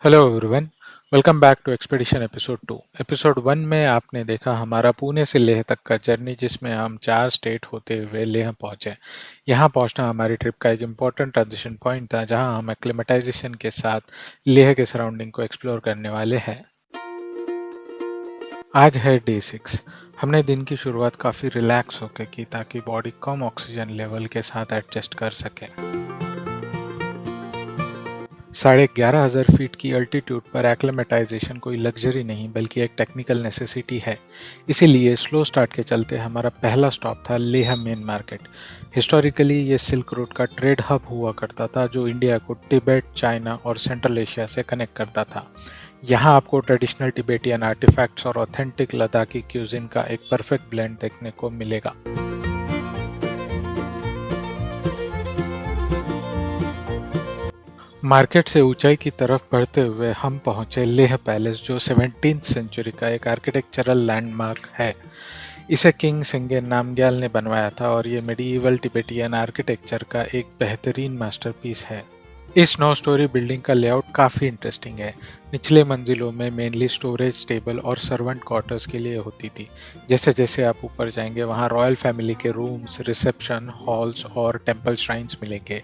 Hello everyone. Welcome back to expedition episode 2। Episode 1 में आपने देखा हमारा पुणे से लेह तक का जर्नी, जिसमें हम 4 स्टेट होते हुए लेह पहुंचे। यहां पहुंचना हमारी ट्रिप का एक इम्पॉर्टेंट ट्रांजिशन पॉइंट था, जहां हम एक्लिमेटाइजेशन के साथ लेह के सराउंडिंग को एक्सप्लोर करने वाले हैं। आज है डे 6। हमने दिन की शुरुआत काफ़ी रिलैक्स होकर की, ताकि बॉडी कम ऑक्सीजन लेवल के साथ एडजस्ट कर सके। 11,500 फीट की अल्टीट्यूड पर एक्लेमेटाइजेशन कोई लग्जरी नहीं, बल्कि एक टेक्निकल नेसेसिटी है। इसीलिए स्लो स्टार्ट के चलते हमारा पहला स्टॉप था लेह मेन मार्केट। हिस्टोरिकली ये सिल्क रूट का ट्रेड हब हुआ करता था, जो इंडिया को तिब्बत, चाइना और सेंट्रल एशिया से कनेक्ट करता था। यहाँ आपको ट्रेडिशनल तिबेटियन आर्टिफैक्ट्स और ऑथेंटिक लद्दाखी क्यूजिन का एक परफेक्ट ब्लेंड देखने को मिलेगा। मार्केट से ऊंचाई की तरफ बढ़ते हुए हम पहुंचे लेह पैलेस, जो 17th सेंचुरी का एक आर्किटेक्चरल लैंडमार्क है। इसे किंग सेंगे नामग्याल ने बनवाया था और ये मेडिइवल तिबेटियन आर्किटेक्चर का एक बेहतरीन मास्टरपीस है। इस 9 स्टोरी बिल्डिंग का लेआउट काफ़ी इंटरेस्टिंग है। निचले मंजिलों में मेनली स्टोरेज, टेबल और सर्वेंट क्वार्टर्स के लिए होती थी। जैसे जैसे आप ऊपर जाएंगे, वहाँ रॉयल फैमिली के रूम्स, रिसेप्शन हॉल्स और टेम्पल श्राइन्स मिलेंगे।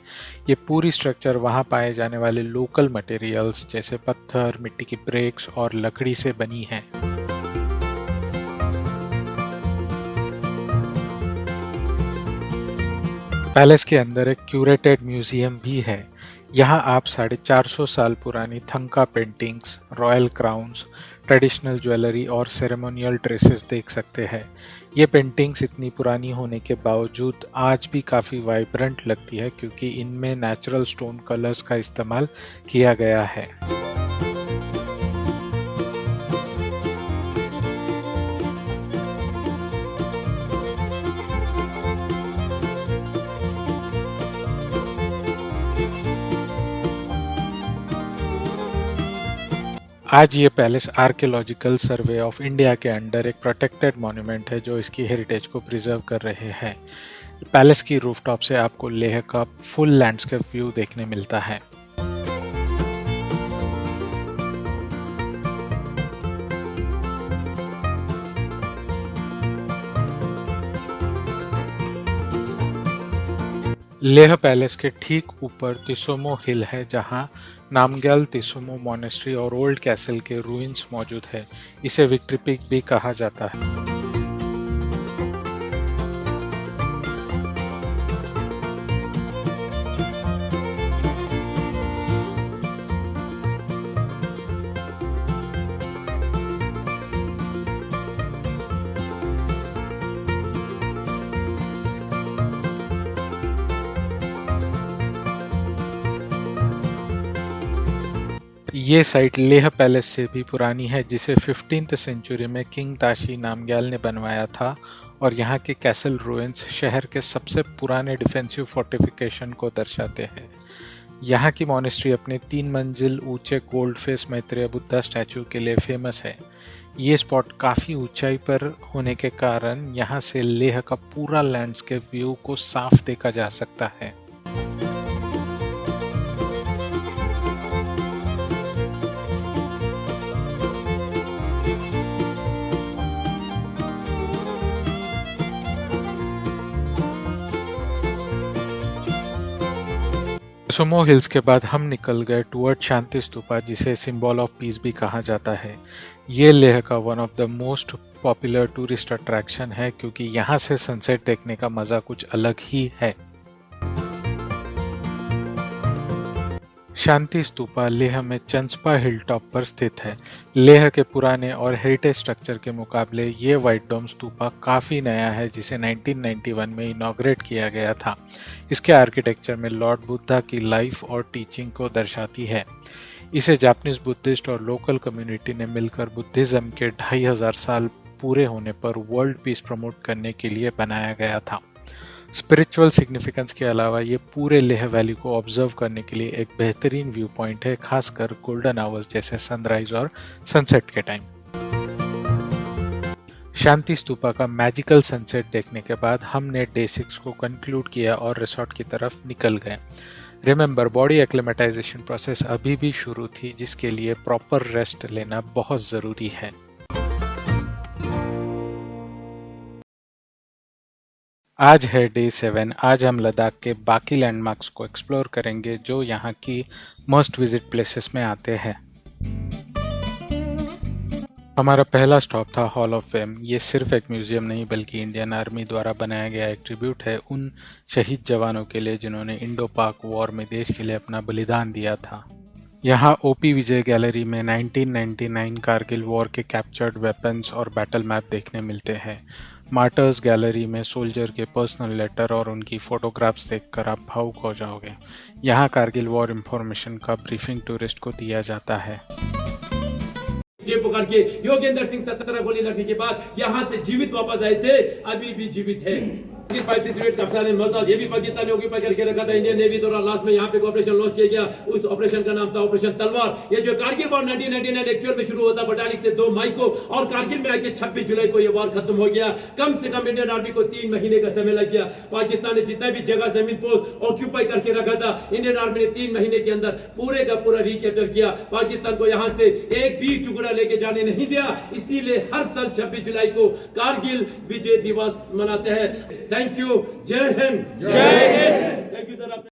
ये पूरी स्ट्रक्चर वहाँ पाए जाने वाले लोकल मटेरियल्स जैसे पत्थर, मिट्टी की ब्रेक्स और लकड़ी से बनी है। पैलेस के अंदर एक क्यूरेटेड म्यूजियम भी है। यहाँ आप 450 साल पुरानी thangka paintings, royal crowns, traditional jewellery और सेरेमोनियल ड्रेसेस देख सकते हैं। ये पेंटिंग्स इतनी पुरानी होने के बावजूद आज भी काफ़ी वाइब्रेंट लगती है, क्योंकि इनमें नेचुरल स्टोन कलर्स का इस्तेमाल किया गया है। आज ये palace archaeological survey of India के अंडर एक प्रोटेक्टेड मॉन्यूमेंट है, जो इसकी हेरिटेज को प्रिजर्व कर रहे हैं। पैलेस की रूफटॉप से आपको लेह का फुल लैंडस्केप व्यू देखने मिलता है। लेह पैलेस के ठीक ऊपर तिसोमो हिल है, जहां नामग्याल तिसोमो मॉनेस्ट्री और ओल्ड कैसल के रूइंस मौजूद है। इसे विक्ट्री पीक भी कहा जाता है। ये साइट लेह पैलेस से भी पुरानी है, जिसे 15th सेंचुरी में किंग ताशी नामग्याल ने बनवाया था, और यहाँ के कैसल रूइंस शहर के सबसे पुराने डिफेंसिव फोर्टिफिकेशन को दर्शाते हैं। यहाँ की मॉनेस्ट्री अपने 3 मंजिल ऊंचे gold face Maitreya Buddha statue के लिए फेमस है। ये स्पॉट काफ़ी ऊंचाई पर होने के कारण यहाँ से लेह का पूरा लैंडस्केप व्यू को साफ देखा जा सकता है। सुमो हिल्स के बाद हम निकल गए टुवर्ड शांति स्तूपा, जिसे सिंबल ऑफ पीस भी कहा जाता है। ये लेह का one of the most popular tourist attraction है, क्योंकि यहाँ से सनसेट देखने का मज़ा कुछ अलग ही है। शांति स्तूपा लेह में चंस्पा हिल टॉप पर स्थित है। लेह के पुराने और हेरिटेज स्ट्रक्चर के मुकाबले ये व्हाइट डोम स्तूपा काफ़ी नया है, जिसे 1991 में इनॉग्रेट किया गया था। इसके आर्किटेक्चर में लॉर्ड बुद्धा की लाइफ और टीचिंग को दर्शाती है। इसे जापानीज बुद्धिस्ट और लोकल कम्युनिटी ने मिलकर बुद्धिज्म के 2500 साल पूरे होने पर वर्ल्ड पीस प्रमोट करने के लिए बनाया गया था। स्पिरिचुअल सिग्निफिकेंस के अलावा ये पूरे लेह वैली को ऑब्जर्व करने के लिए एक बेहतरीन व्यू पॉइंट है, खासकर गोल्डन आवर्स जैसे सनराइज और सनसेट के टाइम। शांति स्तूपा का मैजिकल सनसेट देखने के बाद हमने डे 6 को कंक्लूड किया और रिसोर्ट की तरफ निकल गए। रिमेंबर, बॉडी एक्लेमेटाइजेशन प्रोसेस अभी भी शुरू थी, जिसके लिए प्रॉपर रेस्ट लेना बहुत ज़रूरी है। आज है डे 7। आज हम लद्दाख के बाकी लैंडमार्क्स को एक्सप्लोर करेंगे जो यहाँ की मस्ट विजिट प्लेसेस में आते हैं। हमारा पहला स्टॉप था हॉल ऑफ फेम। ये सिर्फ एक म्यूजियम नहीं बल्कि इंडियन आर्मी द्वारा बनाया गया एक ट्रिब्यूट है उन शहीद जवानों के लिए जिन्होंने इंडो पाक वॉर में देश के लिए अपना बलिदान दिया था। यहाँ ओपी विजय गैलरी में 1999 कारगिल वॉर के कैप्चर्ड वेपन्स और बैटल मैप देखने मिलते हैं। मार्टर्स गैलरी में सोल्जर के पर्सनल लेटर और उनकी फोटोग्राफ्स देखकर आप भावुक हो जाओगे। यहाँ कारगिल वॉर इंफॉर्मेशन का ब्रीफिंग टूरिस्ट को दिया जाता है। जे पुकार के योगेंद्र सिंह 17 गोली लगने के बाद यहाँ से जीवित वापस आए थे, अभी भी जीवित है। ये भी पाकिस्तानियों के ऊपर करके रखा था। इंडियन नेवी द्वारा लास्ट में यहाँ पे ऑपरेशन लॉन्च किया गया। उस ऑपरेशन का नाम था ऑपरेशन तलवार। ये जो कारगिल वॉर 1999 एक्चुअल में शुरू होता बटालिक से 2 मई को और कारगिल में आके 26 जुलाई को ये वॉर खत्म हो गया। कम से कम इंडियन आर्मी को 3 महीने का समय लग गया। पाकिस्तान ने जितना भी जगह जमीन पोस्ट ऑक्यूपाई करके रखा था, इंडियन आर्मी ने 3 महीने के अंदर पूरे का पूरा रिकैप्चर किया। पाकिस्तान को यहाँ से एक भी टुकड़ा लेके जाने नहीं दिया। इसीलिए हर साल 26 जुलाई को कारगिल विजय दिवस मनाते हैं। Thank you. जय हिंद। जय Hind. Thank you sir.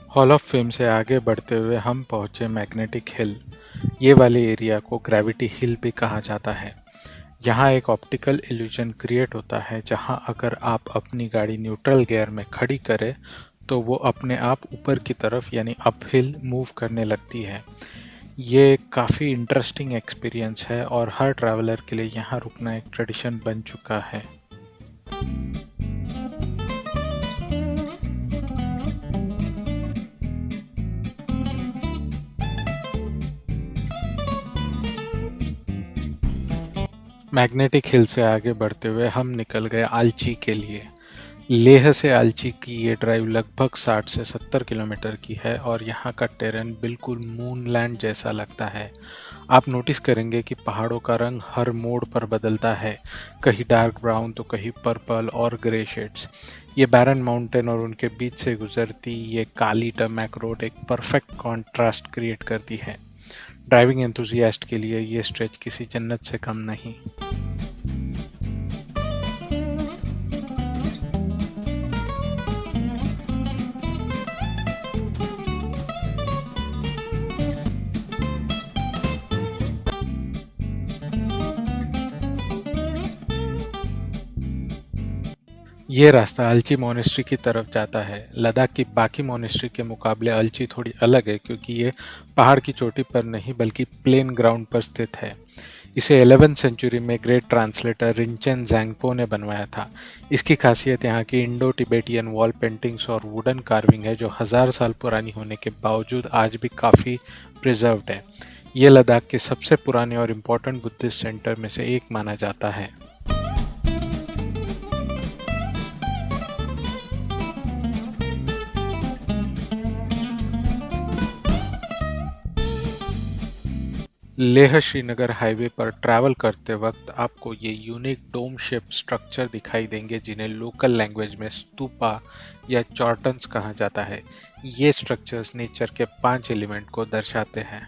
Hall of fame से आगे बढ़ते हुए हम पहुंचे मैग्नेटिक हिल। ये वाले एरिया को ग्रेविटी हिल भी कहा जाता है। यहाँ एक ऑप्टिकल इल्यूजन क्रिएट होता है जहाँ अगर आप अपनी गाड़ी न्यूट्रल गियर में खड़ी करें तो वो अपने आप ऊपर की तरफ यानी अपहिल मूव करने लगती है। ये काफ़ी इंटरेस्टिंग एक्सपीरियंस है और हर ट्रैवलर के लिए यहाँ रुकना एक ट्रेडिशन बन चुका है। मैग्नेटिक हिल से आगे बढ़ते हुए हम निकल गए आलची के लिए। लेह से आलची की ये ड्राइव लगभग 60 से 70 किलोमीटर की है और यहाँ का टेरेन बिल्कुल मूनलैंड जैसा लगता है। आप नोटिस करेंगे कि पहाड़ों का रंग हर मोड़ पर बदलता है, कहीं डार्क ब्राउन तो कहीं पर्पल और ग्रे शेड्स। ये बैरन माउंटेन और उनके बीच से गुजरती ये काली टर्मैक रोड एक परफेक्ट कॉन्ट्रास्ट क्रिएट करती है। ड्राइविंग एंथुजियास्ट के लिए ये स्ट्रेच किसी जन्नत से कम नहीं। ये रास्ता अलची मोनेस्ट्री की तरफ जाता है। लद्दाख की बाकी मोनेस्ट्री के मुकाबले अलची थोड़ी अलग है क्योंकि ये पहाड़ की चोटी पर नहीं बल्कि प्लेन ग्राउंड पर स्थित है। इसे 11वीं सेंचुरी में ग्रेट ट्रांसलेटर रिंचेन ज़ैंगपो ने बनवाया था। इसकी खासियत यहाँ की इंडो टिबेटियन वॉल पेंटिंग्स और वुडन कार्विंग है जो 1000 साल पुरानी होने के बावजूद आज भी काफ़ी प्रिजर्व्ड है। ये लद्दाख के सबसे पुराने और इम्पोर्टेंट बुद्धिस्ट सेंटर में से एक माना जाता है। लेह श्रीनगर हाईवे पर ट्रैवल करते वक्त आपको ये यूनिक डोम शेप स्ट्रक्चर दिखाई देंगे जिन्हें लोकल लैंग्वेज में स्तूपा या चॉर्टन्स कहा जाता है। ये स्ट्रक्चर्स नेचर के 5 एलिमेंट को दर्शाते हैं।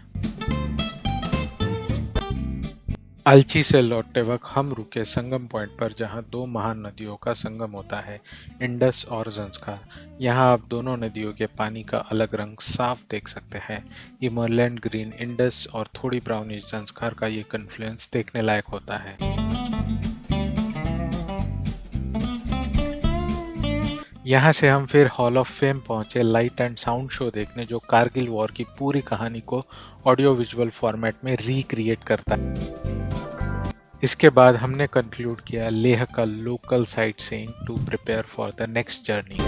अलची से लौटते वक्त हम रुके संगम पॉइंट पर जहां 2 महान नदियों का संगम होता है, इंडस और ज़ंस्कार। यहां आप दोनों नदियों के पानी का अलग रंग साफ देख सकते हैं। इमरलैंड ग्रीन इंडस और थोड़ी ब्राउनिश ज़ंस्कार का ये कन्फ्लुएंस देखने लायक होता है। यहाँ से हम फिर हॉल ऑफ फेम पहुंचे लाइट एंड साउंड शो देखने जो कारगिल वॉर की पूरी कहानी को ऑडियो विजुअल फॉर्मेट में रिक्रिएट करता है। इसके बाद हमने कंक्लूड किया लेह का local sight seeing to prepare for the next journey.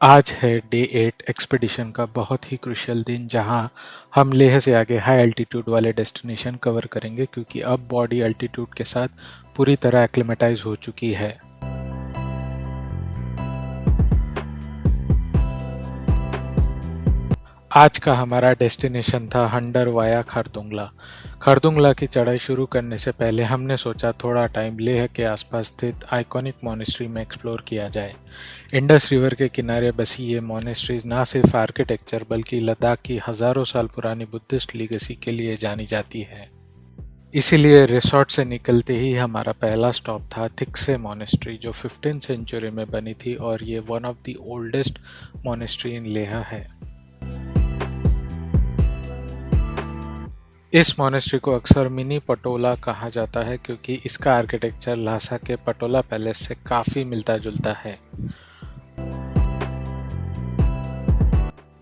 आज है डे 8 एक्सपीडिशन का बहुत ही क्रूशियल दिन जहां हम लेह से आगे हाई एल्टीट्यूड वाले डेस्टिनेशन कवर करेंगे क्योंकि अब बॉडी एल्टीट्यूड के साथ पूरी तरह एक्लिमेटाइज हो चुकी है। आज का हमारा डेस्टिनेशन था हंडर वाया खारदुंगला। खारदुंगला की चढ़ाई शुरू करने से पहले हमने सोचा थोड़ा टाइम लेह के आसपास स्थित आइकॉनिक मॉनेस्ट्री में एक्सप्लोर किया जाए। इंडस रिवर के किनारे बसी ये मॉनेस्ट्रीज ना सिर्फ आर्किटेक्चर बल्कि लद्दाख की हजारों साल पुरानी बुद्धिस्ट लीगेसी के लिए जानी जाती है। इसीलिए रिसोर्ट से निकलते ही हमारा पहला स्टॉप था थिक्से मॉनेस्ट्री, जो 15th सेंचुरी में बनी थी और ये one of the oldest monastery in Leh है। इस मॉनेस्ट्री को अक्सर मिनी पटोला कहा जाता है क्योंकि इसका आर्किटेक्चर ल्हासा के पटोला पैलेस से काफी मिलता जुलता है।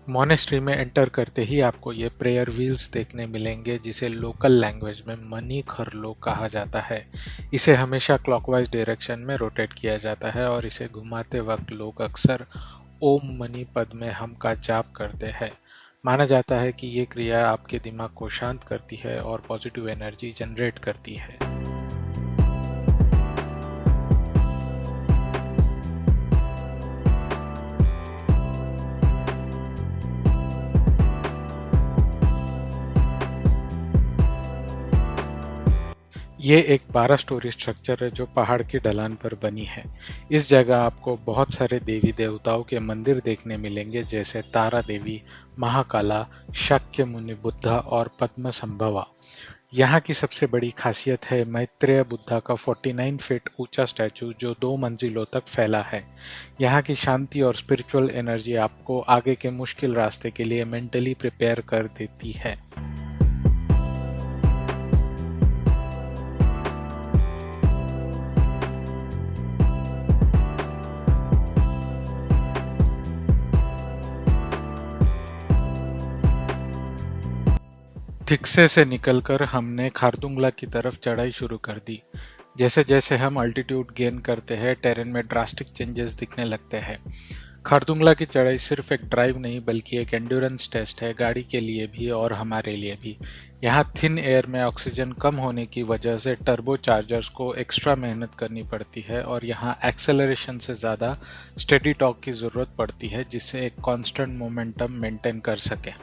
मॉनेस्ट्री में एंटर करते ही आपको ये प्रेयर व्हील्स देखने मिलेंगे, जिसे लोकल लैंग्वेज में मनी खरलो कहा जाता है। इसे हमेशा क्लॉकवाइज डायरेक्शन में रोटेट किया जाता है और इसे घुमाते वक्त लोग अक्सर ओम मनी पद में हम का जाप करते हैं। माना जाता है कि ये क्रिया आपके दिमाग को शांत करती है और पॉजिटिव एनर्जी जनरेट करती है। ये एक 12 स्टोरी स्ट्रक्चर है जो पहाड़ की ढलान पर बनी है। इस जगह आपको बहुत सारे देवी देवताओं के मंदिर देखने मिलेंगे, जैसे तारा देवी, महाकाला, शाक्य मुनि बुद्धा और पद्म संभवा। यहाँ की सबसे बड़ी खासियत है मैत्रेय बुद्धा का 49 फीट ऊंचा स्टैचू, जो 2 मंजिलों तक फैला है। यहाँ की शांति और स्पिरिचुअल एनर्जी आपको आगे के मुश्किल रास्ते के लिए मेंटली प्रिपेयर कर देती है। थिक्से से निकलकर हमने खारदुंगला की तरफ चढ़ाई शुरू कर दी। जैसे जैसे हम अल्टीट्यूड गेन करते हैं, टेरेन में ड्रास्टिक चेंजेस दिखने लगते हैं। खारदुंगला की चढ़ाई सिर्फ एक ड्राइव नहीं बल्कि एक एंड्योरेंस टेस्ट है, गाड़ी के लिए भी और हमारे लिए भी। यहाँ थिन एयर में ऑक्सीजन कम होने की वजह से टर्बो चार्जर्स को एक्स्ट्रा मेहनत करनी पड़ती है और यहाँ एक्सेलरेशन से ज़्यादा स्टेडी टॉर्क की ज़रूरत पड़ती है, जिससे एक कांस्टेंट मोमेंटम मेंटेन कर सके।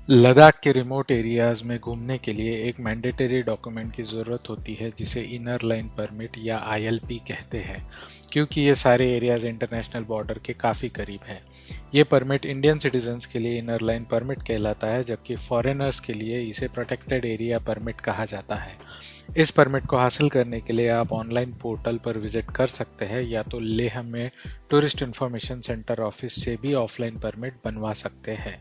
लद्दाख के रिमोट एरियाज में घूमने के लिए एक मैंडेटरी डॉक्यूमेंट की ज़रूरत होती है, जिसे इनर लाइन परमिट या ILP कहते हैं, क्योंकि ये सारे एरियाज इंटरनेशनल बॉर्डर के काफ़ी करीब हैं। ये परमिट इंडियन सिटीजन्स के लिए इनर लाइन परमिट कहलाता है, जबकि फॉरेनर्स के लिए इसे प्रोटेक्टेड एरिया परमिट कहा जाता है। इस परमिट को हासिल करने के लिए आप ऑनलाइन पोर्टल पर विजिट कर सकते हैं या तो लेह में टूरिस्ट इन्फॉर्मेशन सेंटर ऑफिस से भी ऑफलाइन परमिट बनवा सकते हैं।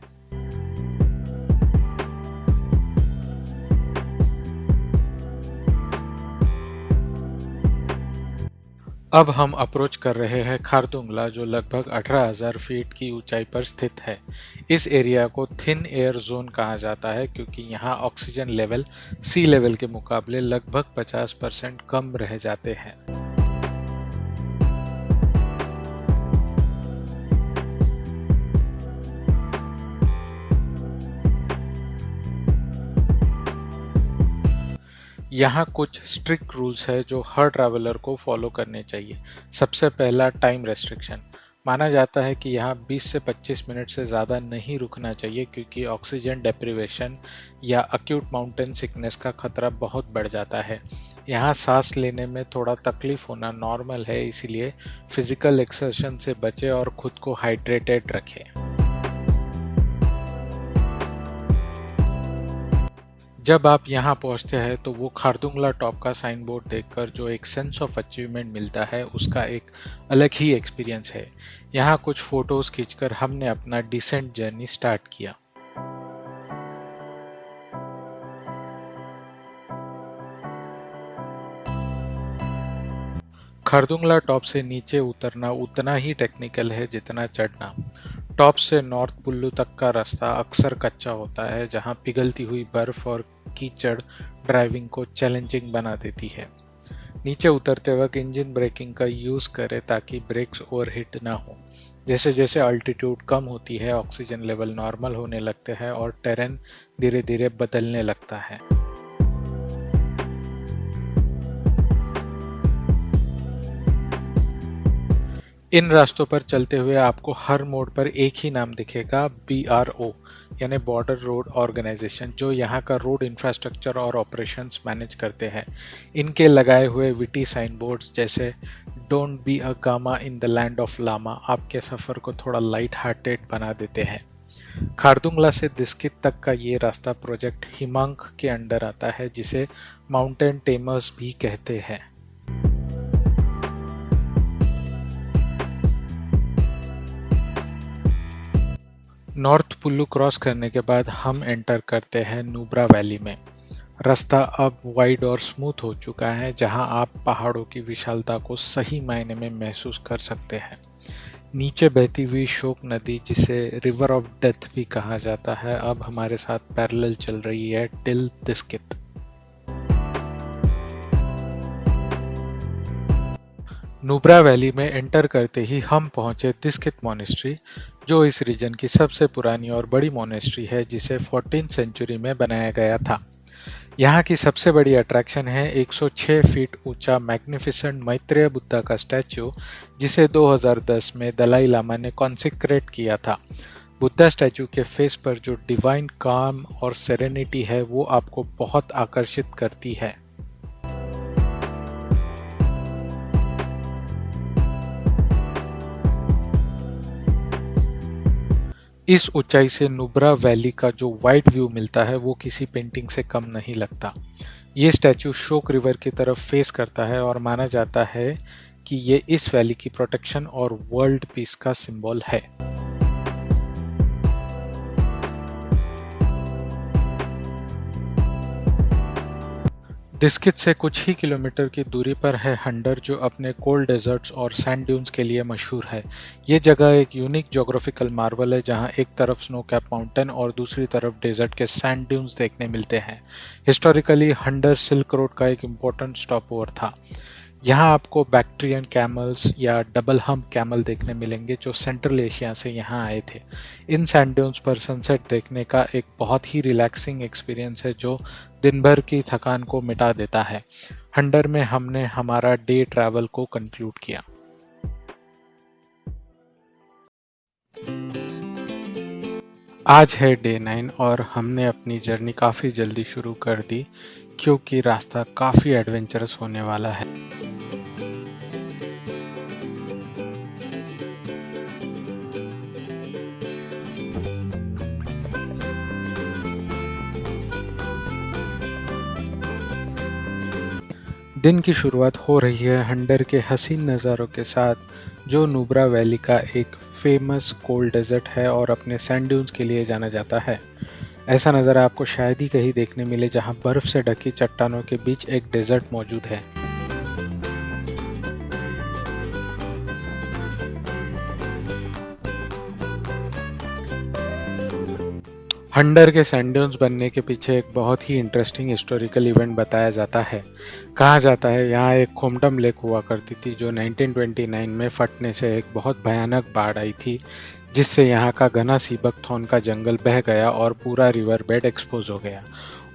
अब हम अप्रोच कर रहे हैं खारदुंगला, जो लगभग 18,000 फीट की ऊंचाई पर स्थित है। इस एरिया को थिन एयर जोन कहा जाता है क्योंकि यहाँ ऑक्सीजन लेवल सी लेवल के मुकाबले लगभग 50% कम रह जाते हैं। यहाँ कुछ स्ट्रिक्ट रूल्स है जो हर ट्रैवलर को फॉलो करने चाहिए। सबसे पहला, टाइम रेस्ट्रिक्शन। माना जाता है कि यहाँ 20 से 25 मिनट से ज़्यादा नहीं रुकना चाहिए क्योंकि ऑक्सीजन डेप्रिवेशन या अक्यूट माउंटेन सिकनेस का खतरा बहुत बढ़ जाता है। यहाँ सांस लेने में थोड़ा तकलीफ होना नॉर्मल है, इसीलिए फिजिकल एक्सर्शन से बचें और खुद को हाइड्रेटेड रखें। जब आप यहाँ पहुँचते हैं तो वो खारदुंगला टॉप का साइन बोर्ड देखकर जो एक सेंस ऑफ अचीवमेंट मिलता है, उसका एक अलग ही एक्सपीरियंस है। यहाँ कुछ फोटोज खींचकर हमने अपना डिसेंट जर्नी स्टार्ट किया। खारदुंगला टॉप से नीचे उतरना उतना ही टेक्निकल है जितना चढ़ना। टॉप से नॉर्थ कुल्लू तक का रास्ता अक्सर कच्चा होता है, जहां पिघलती हुई बर्फ और कीचड़ ड्राइविंग को चैलेंजिंग बना देती है। नीचे उतरते वक्त इंजन ब्रेकिंग का यूज करें ताकि ब्रेक्स ओवरहीट ना हो। जैसे जैसे अल्टीट्यूड कम होती है ऑक्सीजन लेवल नॉर्मल होने लगते हैं और टेरेन धीरे धीरे बदलने लगता है। इन रास्तों पर चलते हुए आपको हर मोड़ पर एक ही नाम दिखेगा, BRO यानी बॉर्डर रोड ऑर्गेनाइजेशन, जो यहाँ का रोड इंफ्रास्ट्रक्चर और ऑपरेशंस मैनेज करते हैं। इनके लगाए हुए विटी साइन बोर्ड्स जैसे don't be a gama in the land of lama आपके सफ़र को थोड़ा लाइट हार्टेड बना देते हैं। खारदुंगला से दिस्कित तक का ये रास्ता प्रोजेक्ट हिमांक के अंडर आता है, जिसे माउंटेन टेमर्स भी कहते हैं। नॉर्थ पुल्लू क्रॉस करने के बाद हम एंटर करते हैं नुब्रा वैली में। रास्ता अब वाइड और स्मूथ हो चुका है, जहां आप पहाड़ों की विशालता को सही मायने में महसूस कर सकते हैं। नीचे बहती हुई शोक नदी, जिसे रिवर ऑफ डेथ भी कहा जाता है, अब हमारे साथ पैरेलल चल रही है टिल दिस्कित। नुब्रा वैली में एंटर करते ही हम पहुंचे दिस्कित मॉनेस्ट्री, जो इस रीजन की सबसे पुरानी और बड़ी मॉनेस्ट्री है, जिसे 14th सेंचुरी में बनाया गया था। यहाँ की सबसे बड़ी अट्रैक्शन है 106 फीट ऊंचा मैग्निफिसेंट मैत्रेय बुद्धा का स्टैच्यू, जिसे 2010 में दलाई लामा ने कॉन्सिक्रेट किया था। बुद्धा स्टैच्यू के फेस पर जो डिवाइन काम और सेरेनिटी है, वो आपको बहुत आकर्षित करती है। इस ऊंचाई से नुब्रा वैली का जो वाइड व्यू मिलता है, वो किसी पेंटिंग से कम नहीं लगता। ये स्टैच्यू शोक रिवर की तरफ फेस करता है और माना जाता है कि ये इस वैली की प्रोटेक्शन और वर्ल्ड पीस का सिंबल है। दिस्कित से कुछ ही किलोमीटर की दूरी पर है हंडर, जो अपने कोल्ड डेजर्ट्स और सैंड ड्यून्स के लिए मशहूर है। ये जगह एक यूनिक ज्योग्राफिकल मार्वल है, जहां एक तरफ स्नो कैप माउंटेन और दूसरी तरफ डेजर्ट के सैंड ड्यून्स देखने मिलते हैं। हिस्टोरिकली हंडर सिल्क रोड का एक इम्पोर्टेंट स्टॉप ओवर था। यहाँ आपको बैक्ट्रियन कैमल्स या डबल हम्प कैमल देखने मिलेंगे, जो सेंट्रल एशिया से यहाँ आए थे। इन सैंड ड्यून्स पर सनसेट देखने का एक बहुत ही रिलैक्सिंग एक्सपीरियंस है, जो दिन भर की थकान को मिटा देता है। हंडर में हमने हमारा डे ट्रैवल को कंक्लूड किया। आज है डे 9 और हमने अपनी जर्नी काफ़ी जल्दी शुरू कर दी, क्योंकि रास्ता काफ़ी एडवेंचरस होने वाला है। दिन की शुरुआत हो रही है हंडर के हसीन नज़ारों के साथ, जो नुब्रा वैली का एक फेमस कोल्ड डेजर्ट है और अपने सैंड ड्यून्स के लिए जाना जाता है। ऐसा नज़ारा आपको शायद ही कहीं देखने मिले, जहां बर्फ से ढकी चट्टानों के बीच एक डेजर्ट मौजूद है। हंडर के सैंड ड्यून्स बनने के पीछे एक बहुत ही इंटरेस्टिंग हिस्टोरिकल इवेंट बताया जाता है। कहा जाता है यहाँ एक खोमडम लेक हुआ करती थी, जो 1929 में फटने से एक बहुत भयानक बाढ़ आई थी, जिससे यहाँ का घना सीबक थॉर्न का जंगल बह गया और पूरा रिवर बेड एक्सपोज हो गया।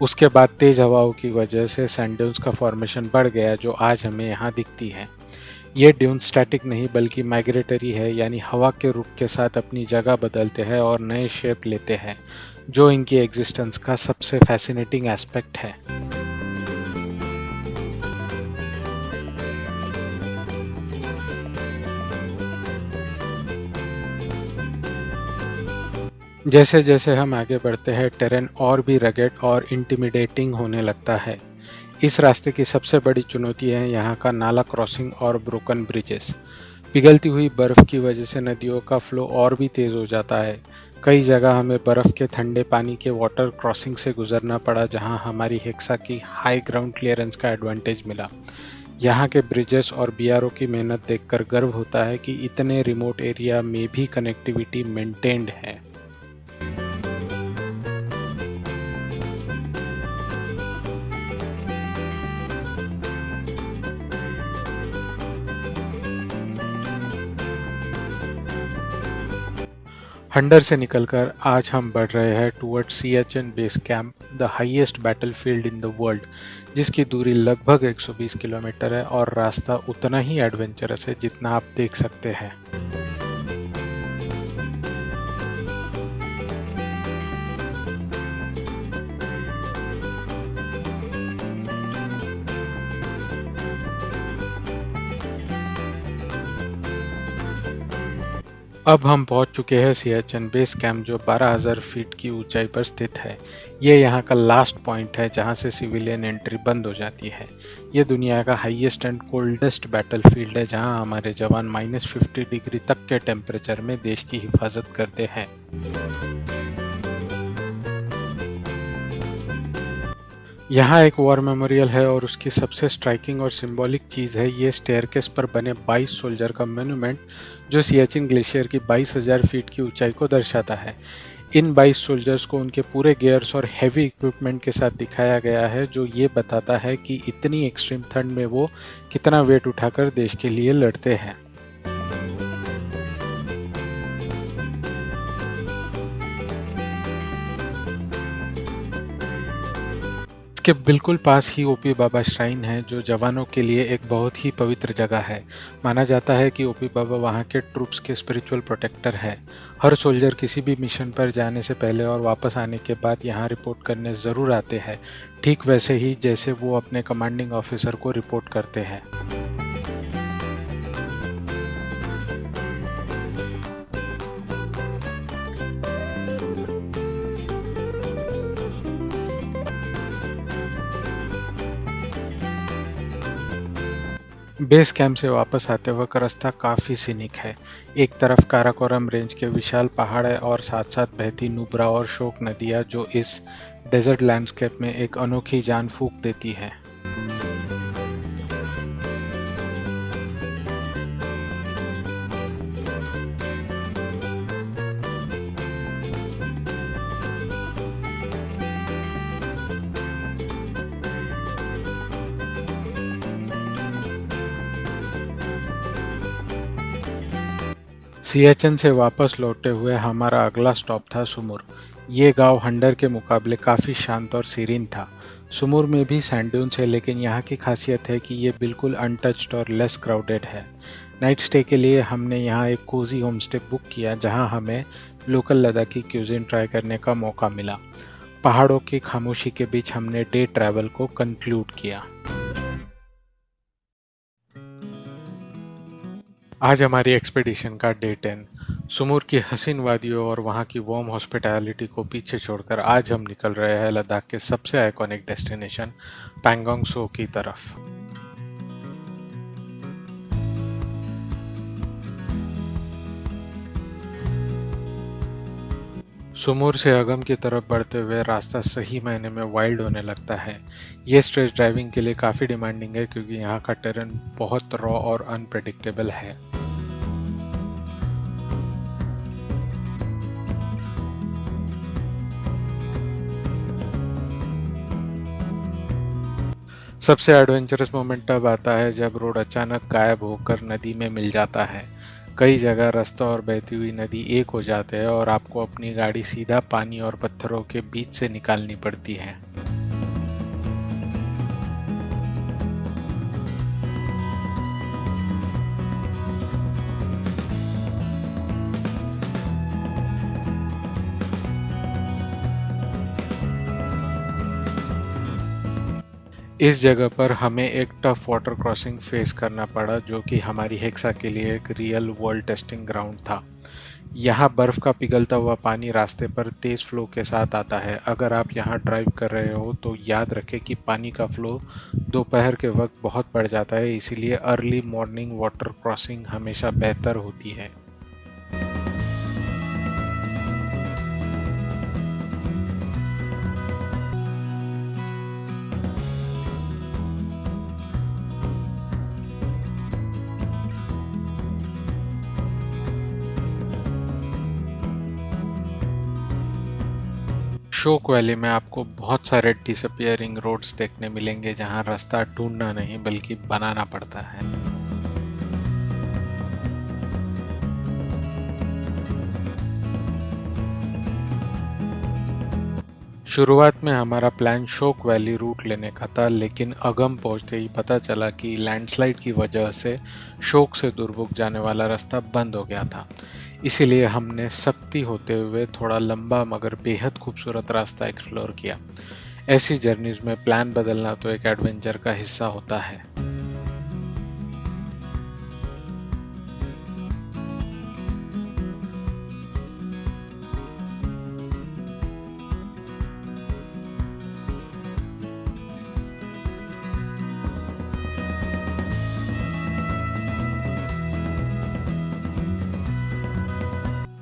उसके बाद तेज हवाओं की वजह से सैंड ड्यून्स का फॉर्मेशन बढ़ गया, जो आज हमें यहाँ दिखती है। ये ड्यून स्टैटिक नहीं बल्कि माइग्रेटरी है, यानी हवा के रुख के साथ अपनी जगह बदलते हैं और नए शेप लेते हैं, जो इनकी एग्जिस्टेंस का सबसे फैसिनेटिंग एस्पेक्ट है। जैसे जैसे हम आगे बढ़ते हैं, टेरेन और भी रगेड और इंटिमिडेटिंग होने लगता है। इस रास्ते की सबसे बड़ी चुनौती है यहाँ का नाला क्रॉसिंग और ब्रोकन ब्रिजेस। पिघलती हुई बर्फ़ की वजह से नदियों का फ्लो और भी तेज़ हो जाता है। कई जगह हमें बर्फ़ के ठंडे पानी के वाटर क्रॉसिंग से गुजरना पड़ा, जहाँ हमारी हेक्सा की हाई ग्राउंड क्लियरेंस का एडवांटेज मिला। यहाँ के ब्रिजेस और बीआरओ की मेहनत देखकर गर्व होता है कि इतने रिमोट एरिया में भी कनेक्टिविटी मेंटेन्ड है। हंडर से निकलकर आज हम बढ़ रहे हैं towards Siachen base camp, the highest battlefield in the world, जिसकी दूरी लगभग 120 किलोमीटर है और रास्ता उतना ही एडवेंचरस है जितना आप देख सकते हैं। अब हम पहुंच चुके हैं सियाचिन बेस कैंप, जो 12,000 फीट की ऊंचाई पर स्थित है। ये यहाँ का लास्ट पॉइंट है जहाँ से सिविलियन एंट्री बंद हो जाती है। ये दुनिया का हाईएस्ट एंड कोल्डेस्ट बैटलफील्ड है, जहाँ हमारे जवान -50 डिग्री तक के टेम्परेचर में देश की हिफाजत करते हैं। यहाँ एक वॉर मेमोरियल है और उसकी सबसे स्ट्राइकिंग और सिंबॉलिक चीज़ है ये स्टेयरकेस पर बने 22 सोल्जर का मोन्यूमेंट, जो सियाचिन ग्लेशियर की 22,000 फीट की ऊंचाई को दर्शाता है। इन 22 सोल्जर्स को उनके पूरे गियर्स और हैवी इक्विपमेंट के साथ दिखाया गया है, जो ये बताता है कि इतनी एक्सट्रीम ठंड में वो कितना वेट उठाकर देश के लिए लड़ते हैं। इसके बिल्कुल पास ही ओपी बाबा श्राइन है, जो जवानों के लिए एक बहुत ही पवित्र जगह है। माना जाता है कि ओपी बाबा वहाँ के ट्रूप्स के स्पिरिचुअल प्रोटेक्टर है। हर सोल्जर किसी भी मिशन पर जाने से पहले और वापस आने के बाद यहाँ रिपोर्ट करने ज़रूर आते हैं, ठीक वैसे ही जैसे वो अपने कमांडिंग ऑफिसर को रिपोर्ट करते हैं। बेस कैंप से वापस आते वक्त रास्ता काफ़ी सीनिक है। एक तरफ काराकोरम रेंज के विशाल पहाड़ है और साथ साथ बहती नुब्रा और शोक नदियाँ, जो इस डेजर्ट लैंडस्केप में एक अनोखी जान फूंक देती है। सियाचिन से वापस लौटते हुए हमारा अगला स्टॉप था सुमुर। ये गांव हंडर के मुकाबले काफ़ी शांत और सीरीन था। सुमुर में भी सैंड ड्यून्स है, लेकिन यहाँ की खासियत है कि ये बिल्कुल अनटच्ड और लेस क्राउडेड है। नाइट स्टे के लिए हमने यहाँ एक कोजी होम स्टे बुक किया, जहाँ हमें लोकल लद्दाखी क्यूजिन ट्राई करने का मौका मिला। पहाड़ों की खामोशी के बीच हमने डे ट्रैवल को कंक्लूड किया। आज हमारी एक्सपेडिशन का डे 10। सुमुर की हसीन वादियों और वहाँ की वार्म हॉस्पिटैलिटी को पीछे छोड़कर आज हम निकल रहे हैं लद्दाख के सबसे आइकॉनिक डेस्टिनेशन पैंगोंग सो की तरफ। सुमुर से अगम की तरफ बढ़ते हुए रास्ता सही मायने में वाइल्ड होने लगता है। ये स्ट्रेच ड्राइविंग के लिए काफ़ी डिमांडिंग है, क्योंकि यहाँ का टेरेन बहुत रॉ और अनप्रेडिक्टेबल है। सबसे एडवेंचरस मोमेंट तब आता है जब रोड अचानक गायब होकर नदी में मिल जाता है। कई जगह रास्ता और बहती हुई नदी एक हो जाते हैं और आपको अपनी गाड़ी सीधा पानी और पत्थरों के बीच से निकालनी पड़ती है। इस जगह पर हमें एक टफ वाटर क्रॉसिंग फेस करना पड़ा, जो कि हमारी हेक्सा के लिए एक रियल वर्ल्ड टेस्टिंग ग्राउंड था। यहाँ बर्फ़ का पिघलता हुआ पानी रास्ते पर तेज़ फ्लो के साथ आता है। अगर आप यहाँ ड्राइव कर रहे हो तो याद रखें कि पानी का फ्लो दोपहर के वक्त बहुत बढ़ जाता है, इसीलिए अर्ली मॉर्निंग वाटर क्रॉसिंग हमेशा बेहतर होती है। शोक वैली में आपको बहुत सारे डिसअपियरिंग रोड्स देखने मिलेंगे, जहां रास्ता ढूंढना नहीं बल्कि बनाना पड़ता है। शुरुआत में हमारा प्लान शोक वैली रूट लेने का था, लेकिन अगम पहुंचते ही पता चला कि लैंडस्लाइड की वजह से शोक से दुर्बुक जाने वाला रास्ता बंद हो गया था। इसीलिए हमने सख्ती होते हुए थोड़ा लंबा मगर बेहद खूबसूरत रास्ता एक्सप्लोर किया। ऐसी जर्नीज में प्लान बदलना तो एक एडवेंचर का हिस्सा होता है।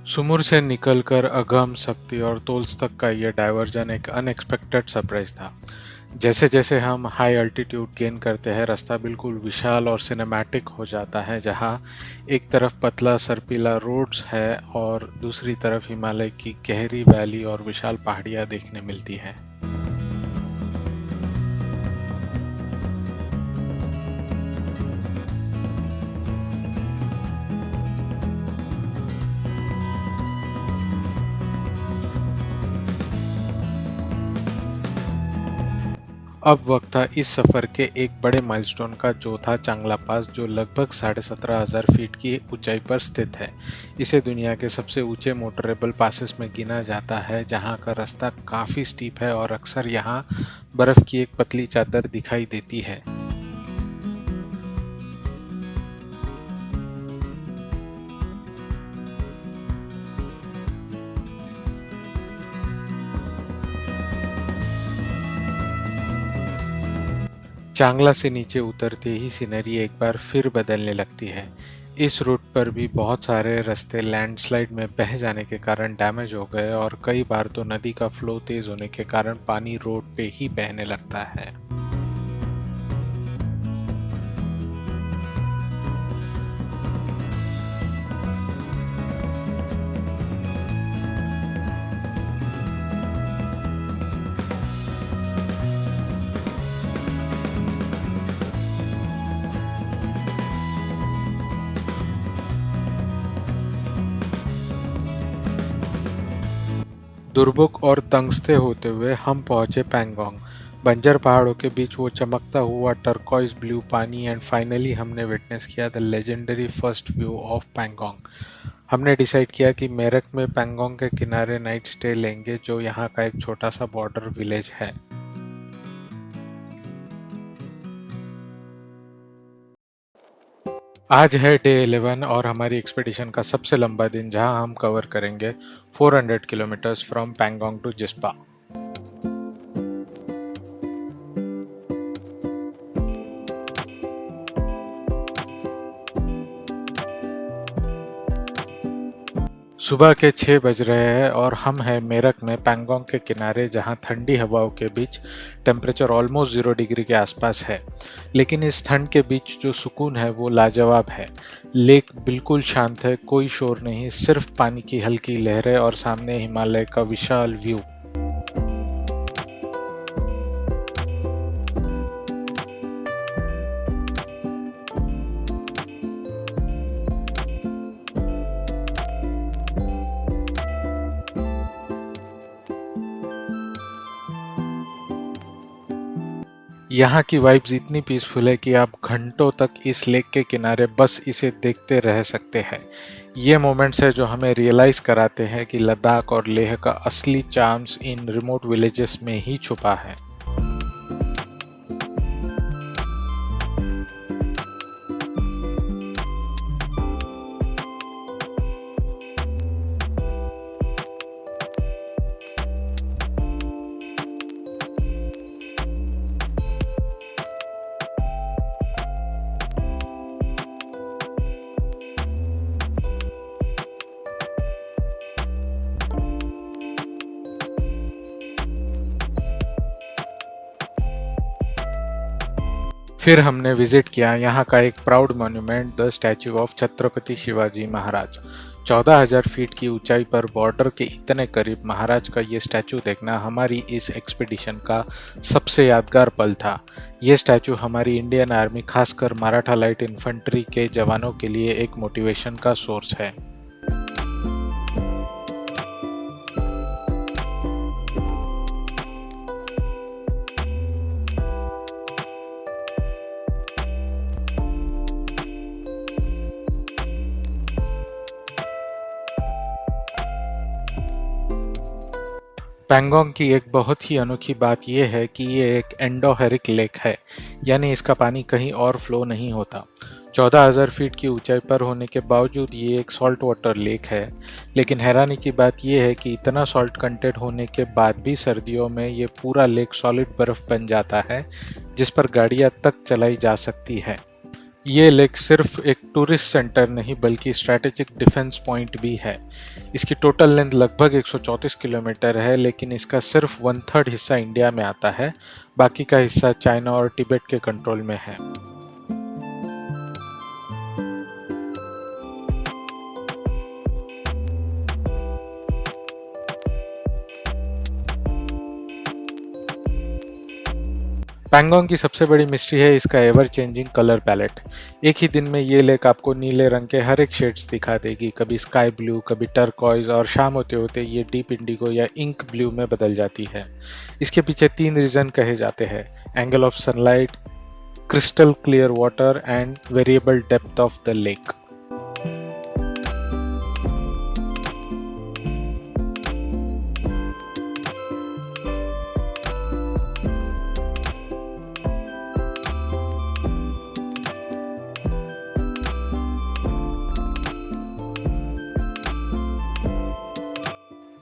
सुमुर से निकलकर अगम, शक्ति और तोल्स तक का यह डायवर्जन एक अनएक्सपेक्टेड सरप्राइज था। जैसे जैसे हम हाई अल्टीट्यूड गेन करते हैं, रास्ता बिल्कुल विशाल और सिनेमैटिक हो जाता है, जहां एक तरफ पतला सर्पिला रोड्स है और दूसरी तरफ हिमालय की गहरी वैली और विशाल पहाड़ियां देखने मिलती है। अब वक्त था इस सफ़र के एक बड़े माइलस्टोन का, जो था चांगला पास, जो लगभग 17,500 फीट की ऊंचाई पर स्थित है। इसे दुनिया के सबसे ऊंचे मोटरेबल पासेस में गिना जाता है, जहां का रास्ता काफ़ी स्टीप है और अक्सर यहां बर्फ की एक पतली चादर दिखाई देती है। चांगला से नीचे उतरते ही सीनरी एक बार फिर बदलने लगती है। इस रूट पर भी बहुत सारे रास्ते लैंडस्लाइड में बह जाने के कारण डैमेज हो गए और कई बार तो नदी का फ्लो तेज होने के कारण पानी रोड पे ही बहने लगता है। दुर्बुक और तंगस्ते होते हुए हम पहुंचे पैंगोंग। बंजर पहाड़ों के बीच वो चमकता हुआ टर्कोइज ब्लू पानी, एंड फाइनली हमने विटनेस किया the legendary first view of Pangong. हमने डिसाइड किया कि मेरक में पैंगोंग के किनारे नाइट स्टे लेंगे, जो यहाँ का एक छोटा सा बॉर्डर विलेज है। आज है डे 11 और हमारी एक्सपेडिशन का सबसे लंबा दिन, जहां हम कवर करेंगे 400 kilometres from Pangong to Jispa. सुबह के 6 बज रहे हैं और हम हैं मेरक में पैंगोंग के किनारे, जहां ठंडी हवाओं के बीच टेम्परेचर ऑलमोस्ट 0 डिग्री के आसपास है। लेकिन इस ठंड के बीच जो सुकून है वो लाजवाब है। लेक बिल्कुल शांत है, कोई शोर नहीं, सिर्फ पानी की हल्की लहरें और सामने हिमालय का विशाल व्यू। यहाँ की वाइब्स इतनी पीसफुल है कि आप घंटों तक इस लेक के किनारे बस इसे देखते रह सकते हैं। ये मोमेंट्स है जो हमें रियलाइज कराते हैं कि लद्दाख और लेह का असली चार्म्स इन रिमोट विलेजेस में ही छुपा है। फिर हमने विजिट किया यहाँ का एक proud monument, the statue of Chhatrapati Shivaji Maharaj. 14,000 feet की ऊंचाई पर बॉर्डर के इतने करीब महाराज का ये स्टैचू देखना हमारी इस एक्सपीडिशन का सबसे यादगार पल था। ये स्टैचू हमारी इंडियन आर्मी, खासकर मराठा लाइट इन्फेंट्री के जवानों के लिए एक मोटिवेशन का सोर्स है। पैंगोंग की एक बहुत ही अनोखी बात यह है कि ये एक एंडोहेरिक लेक है, यानी इसका पानी कहीं और फ्लो नहीं होता। 14,000 फीट की ऊंचाई पर होने के बावजूद ये एक सॉल्ट वाटर लेक है, लेकिन हैरानी की बात यह है कि इतना सॉल्ट कंटेंट होने के बाद भी सर्दियों में ये पूरा लेक सॉलिड बर्फ बन जाता है, जिस पर गाड़ियां तक चलाई जा सकती है। ये लेक सिर्फ एक टूरिस्ट सेंटर नहीं बल्कि स्ट्रैटेजिक डिफेंस पॉइंट भी है। इसकी टोटल लेंथ लगभग 134 किलोमीटर है, लेकिन इसका सिर्फ 1/3 हिस्सा इंडिया में आता है, बाकी का हिस्सा चाइना और तिब्बत के कंट्रोल में है। पैंगोंग की सबसे बड़ी मिस्ट्री है इसका एवर चेंजिंग कलर पैलेट। एक ही दिन में ये लेक आपको नीले रंग के हर एक शेड्स दिखा देगी, कभी स्काई ब्लू, कभी टर्कॉइज, और शाम होते होते ये डीप इंडिगो या इंक ब्लू में बदल जाती है। इसके पीछे 3 रीजन कहे जाते हैं: angle of sunlight, crystal clear water and variable depth of the lake.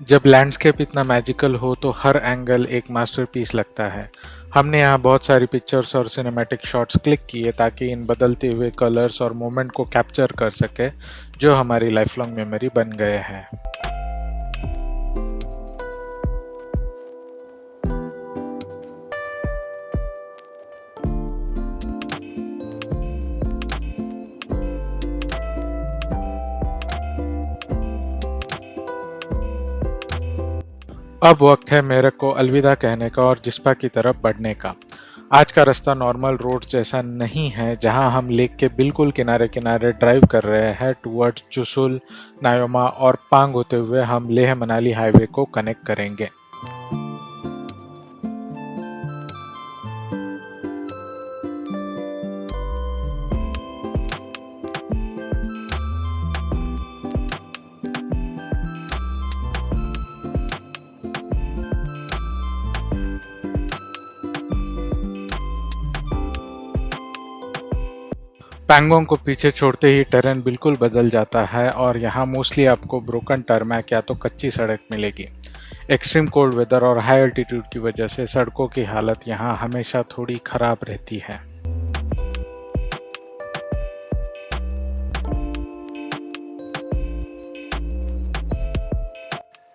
जब लैंडस्केप इतना मैजिकल हो तो हर एंगल एक मास्टरपीस लगता है। हमने यहाँ बहुत सारी पिक्चर्स और सिनेमैटिक शॉट्स क्लिक किए ताकि इन बदलते हुए कलर्स और मोमेंट को कैप्चर कर सके, जो हमारी लाइफ लॉन्ग मेमोरी बन गए हैं। अब वक्त है मेरे को अलविदा कहने का और जिस्पा की तरफ बढ़ने का। आज का रास्ता नॉर्मल रोड जैसा नहीं है, जहां हम लेक के बिल्कुल किनारे किनारे ड्राइव कर रहे हैं टुवर्ड्स चुशुल, नायोमा और पांग होते हुए हम लेह मनाली हाईवे को कनेक्ट करेंगे। पैंगोंग को पीछे छोड़ते ही टेरेन बिल्कुल बदल जाता है और यहाँ मोस्टली आपको ब्रोकन टर्मैक या तो कच्ची सड़क मिलेगी। एक्सट्रीम कोल्ड वेदर और हाई एल्टीट्यूड की वजह से सड़कों की हालत यहाँ हमेशा थोड़ी खराब रहती है।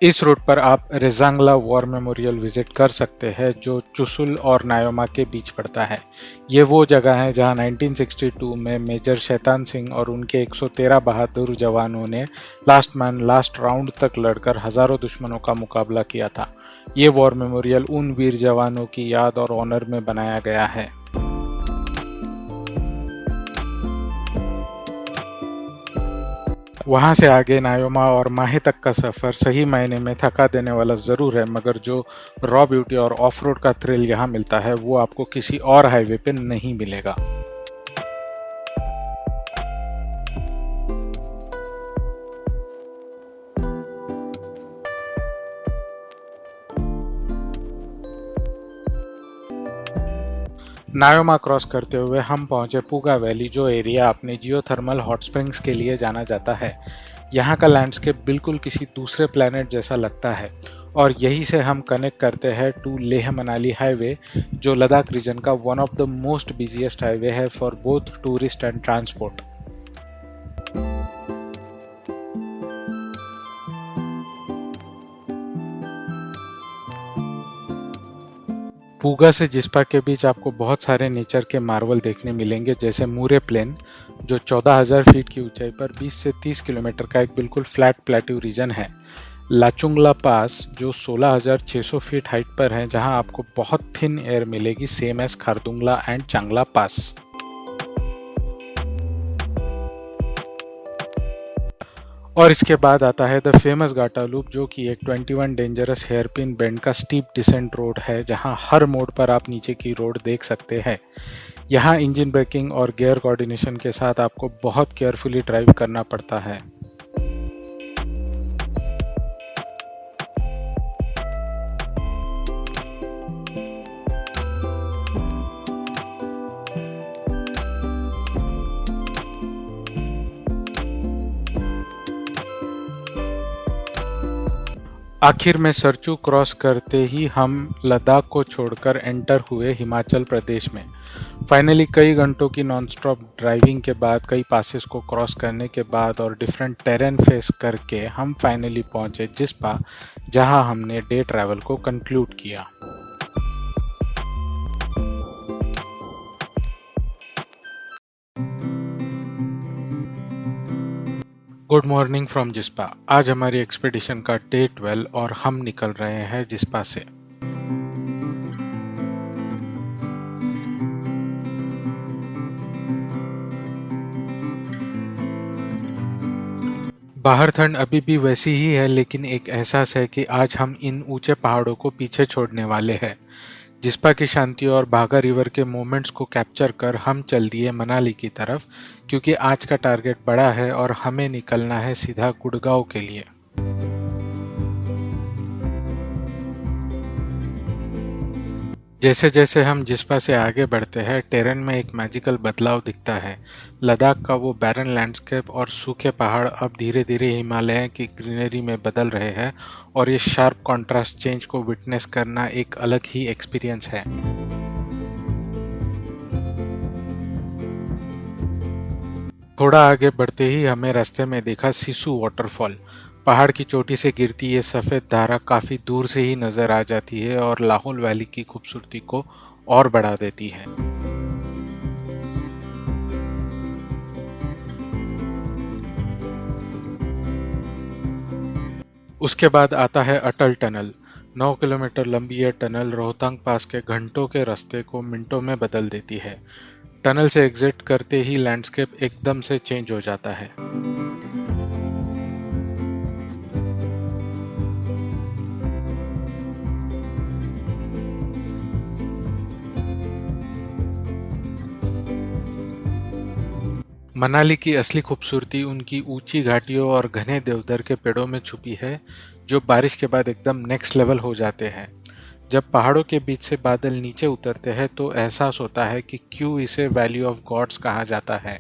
इस रूट पर आप रेजांगला वॉर मेमोरियल विजिट कर सकते हैं, जो चुशुल और नायोमा के बीच पड़ता है। ये वो जगह है जहां 1962 में मेजर शैतान सिंह और उनके 113 बहादुर जवानों ने लास्ट मैन लास्ट राउंड तक लड़कर हजारों दुश्मनों का मुकाबला किया था। ये वॉर मेमोरियल उन वीर जवानों की याद और ऑनर में बनाया गया है। वहां से आगे नायोमा और माहे तक का सफर सही मायने में थका देने वाला जरूर है, मगर जो रॉ ब्यूटी और ऑफ रोड का थ्रिल यहाँ मिलता है वो आपको किसी और हाईवे पे नहीं मिलेगा। नायोमा क्रॉस करते हुए हम पहुंचे पुगा वैली, जो एरिया अपने जियोथर्मल हॉट स्प्रिंग्स के लिए जाना जाता है। यहाँ का लैंडस्केप बिल्कुल किसी दूसरे प्लेनेट जैसा लगता है और यहीं से हम कनेक्ट करते हैं टू लेह मनाली हाईवे, जो लद्दाख रीजन का one of the most busiest highway है for both tourist and transport. Puga से जिस्पा के बीच आपको बहुत सारे नेचर के मार्वल देखने मिलेंगे, जैसे मूरे प्लेन जो 14,000 फीट की ऊंचाई पर 20 से 30 किलोमीटर का एक बिल्कुल फ्लैट प्लेट्यू रीजन है। लाचुंगला पास जो 16,600 फीट हाइट पर है, जहां आपको बहुत थिन एयर मिलेगी, सेम एज खारदुंगला एंड चांगला पास। और इसके बाद आता है द फेमस गाटा लूप, जो कि एक 21 डेंजरस हेयरपिन बेंड का स्टीप डिसेंट रोड है, जहां हर मोड़ पर आप नीचे की रोड देख सकते हैं। यहाँ इंजन ब्रेकिंग और गियर कोऑर्डिनेशन के साथ आपको बहुत केयरफुली ड्राइव करना पड़ता है। आखिर में सरचू क्रॉस करते ही हम लद्दाख को छोड़कर एंटर हुए हिमाचल प्रदेश में। फाइनली कई घंटों की नॉनस्टॉप ड्राइविंग के बाद, कई पासेस को क्रॉस करने के बाद और डिफरेंट टेरेन फेस करके हम फाइनली पहुंचे जिस्पा, जहां हमने डे ट्रैवल को कंक्लूड किया। Good morning from Jispa. आज हमारी एक्सपेडिशन का डे 12 और हम निकल रहे हैं जिस्पा से। बाहर ठंड अभी भी वैसी ही है, लेकिन एक एहसास है कि आज हम इन ऊंचे पहाड़ों को पीछे छोड़ने वाले हैं। जिस्पा की शांति और बागा रिवर के मोमेंट्स को कैप्चर कर हम चल दिए मनाली की तरफ, क्योंकि आज का टारगेट बड़ा है और हमें निकलना है सीधा गुड़गांव के लिए। जैसे जैसे हम जिस्पा से आगे बढ़ते हैं, टेरेन में एक मैजिकल बदलाव दिखता है। लद्दाख का वो बैरन लैंडस्केप और सूखे पहाड़ अब धीरे धीरे हिमालय की ग्रीनरी में बदल रहे हैं, और ये शार्प कॉन्ट्रास्ट चेंज को विटनेस करना एक अलग ही एक्सपीरियंस है। थोड़ा आगे बढ़ते ही हमें रास्ते में देखा सिसु वाटरफॉल। पहाड़ की चोटी से गिरती ये सफेद धारा काफी दूर से ही नजर आ जाती है और लाहौल वैली की खूबसूरती को और बढ़ा देती है। उसके बाद आता है अटल टनल। 9 किलोमीटर लंबी यह टनल रोहतांग पास के घंटों के रास्ते को मिनटों में बदल देती है। टनल से एग्जिट करते ही लैंडस्केप एकदम से चेंज हो जाता है। मनाली की असली खूबसूरती उनकी ऊंची घाटियों और घने देवदार के पेड़ों में छुपी है, जो बारिश के बाद एकदम नेक्स्ट लेवल हो जाते हैं। जब पहाड़ों के बीच से बादल नीचे उतरते हैं तो एहसास होता है कि क्यों इसे वैली ऑफ गॉड्स कहा जाता है।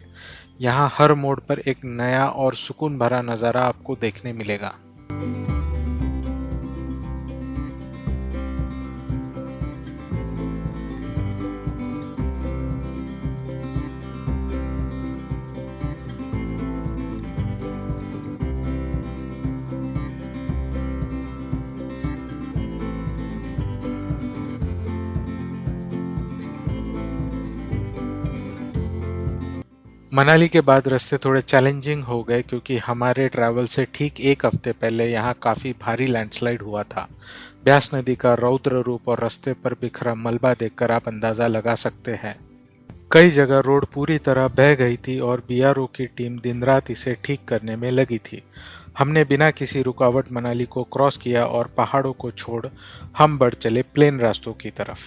यहाँ हर मोड़ पर एक नया और सुकून भरा नज़ारा आपको देखने मिलेगा। मनाली के बाद रास्ते थोड़े चैलेंजिंग हो गए, क्योंकि हमारे ट्रैवल से ठीक एक हफ्ते पहले यहाँ काफ़ी भारी लैंडस्लाइड हुआ था। ब्यास नदी का रौद्र रूप और रास्ते पर बिखरा मलबा देखकर आप अंदाज़ा लगा सकते हैं। कई जगह रोड पूरी तरह बह गई थी और बीआरओ की टीम दिन रात इसे ठीक करने में लगी थी। हमने बिना किसी रुकावट मनाली को क्रॉस किया और पहाड़ों को छोड़ हम बढ़ चले प्लेन रास्तों की तरफ।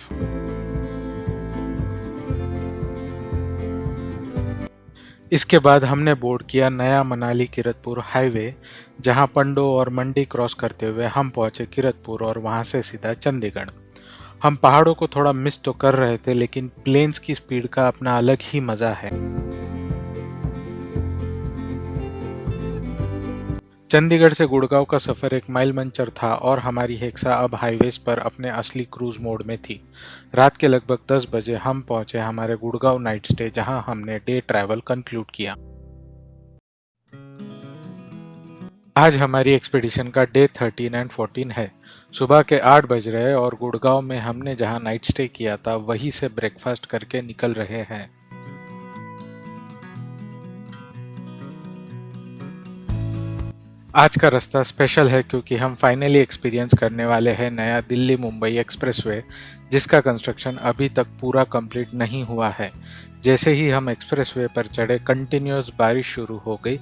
इसके बाद हमने बोर्ड किया नया मनाली किरतपुर हाईवे, जहां पंडो और मंडी क्रॉस करते हुए हम पहुंचे किरतपुर और वहां से सीधा चंडीगढ़। हम पहाड़ों को थोड़ा मिस तो कर रहे थे, लेकिन प्लेन्स की स्पीड का अपना अलग ही मजा है। चंडीगढ़ से गुड़गांव का सफर एक माइल मंचर था और हमारी हेक्सा अब हाईवेज पर अपने असली क्रूज मोड में थी। रात के लगभग 10 बजे हम पहुंचे हमारे गुड़गांव नाइट स्टे, जहां हमने डे ट्रैवल कंक्लूड किया। आज हमारी एक्सपेडिशन का डे 13 एंड 14 है। सुबह के 8 बज रहे और गुड़गांव में हमने जहां नाइट स्टे किया था वहीं से ब्रेकफास्ट करके निकल रहे हैं। आज का रास्ता स्पेशल है क्योंकि हम फाइनली एक्सपीरियंस करने वाले हैं नया दिल्ली मुंबई एक्सप्रेसवे, जिसका कंस्ट्रक्शन अभी तक पूरा कंप्लीट नहीं हुआ है। जैसे ही हम एक्सप्रेसवे पर चढ़े, कंटिन्यूअस बारिश शुरू हो गई।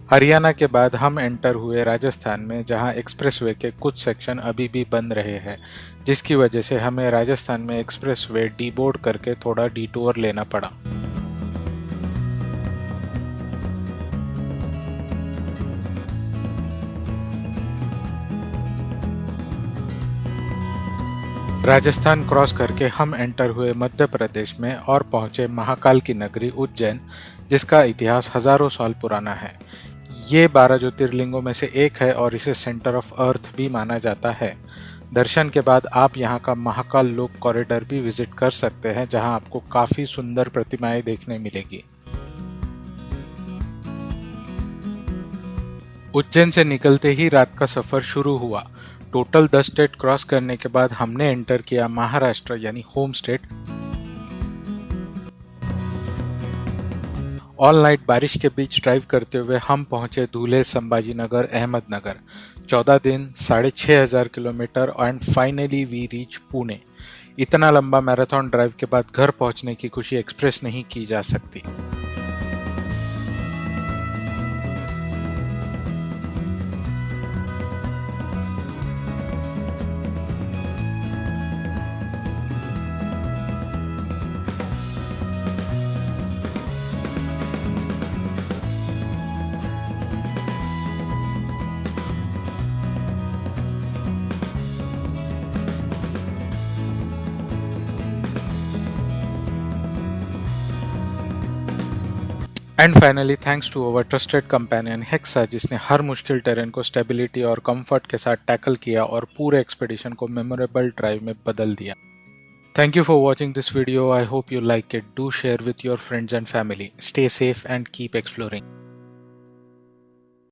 हरियाणा के बाद हम एंटर हुए राजस्थान में, जहां एक्सप्रेसवे के कुछ सेक्शन अभी भी बन रहे हैं, जिसकी वजह से हमें राजस्थान में एक्सप्रेसवे डीबोर्ड करके थोड़ा डिटूर लेना पड़ा। राजस्थान क्रॉस करके हम एंटर हुए मध्य प्रदेश में और पहुंचे महाकाल की नगरी उज्जैन, जिसका इतिहास हजारों साल पुराना है। ये 12 ज्योतिर्लिंगों में से एक है और इसे सेंटर ऑफ अर्थ भी माना जाता है। दर्शन के बाद आप यहाँ का महाकाल लोक कॉरिडोर भी विजिट कर सकते हैं, जहाँ आपको काफी सुंदर प्रतिमाएं देखने मिलेगी। उज्जैन से निकलते ही रात का सफर शुरू हुआ। टोटल 10 स्टेट क्रॉस करने के बाद हमने एंटर किया महाराष्ट्र यानी होम स्टेट। ऑल नाइट बारिश के बीच ड्राइव करते हुए हम पहुंचे धुले, संभाजी नगर, अहमदनगर। 14 दिन, 6500 kilometre and finally we reach Pune. इतना लंबा मैराथन ड्राइव के बाद घर पहुंचने की खुशी एक्सप्रेस नहीं की जा सकती। And finally thanks to our trusted companion Hexa, जिसने हर मुश्किल टेरेन को स्टेबिलिटी और कंफर्ट के साथ टैकल किया और पूरे एक्सपेडिशन को मेमोरेबल ड्राइव में बदल दिया। Thank you for watching this video. I hope you like it. Do share with your friends and family. Stay safe and keep exploring.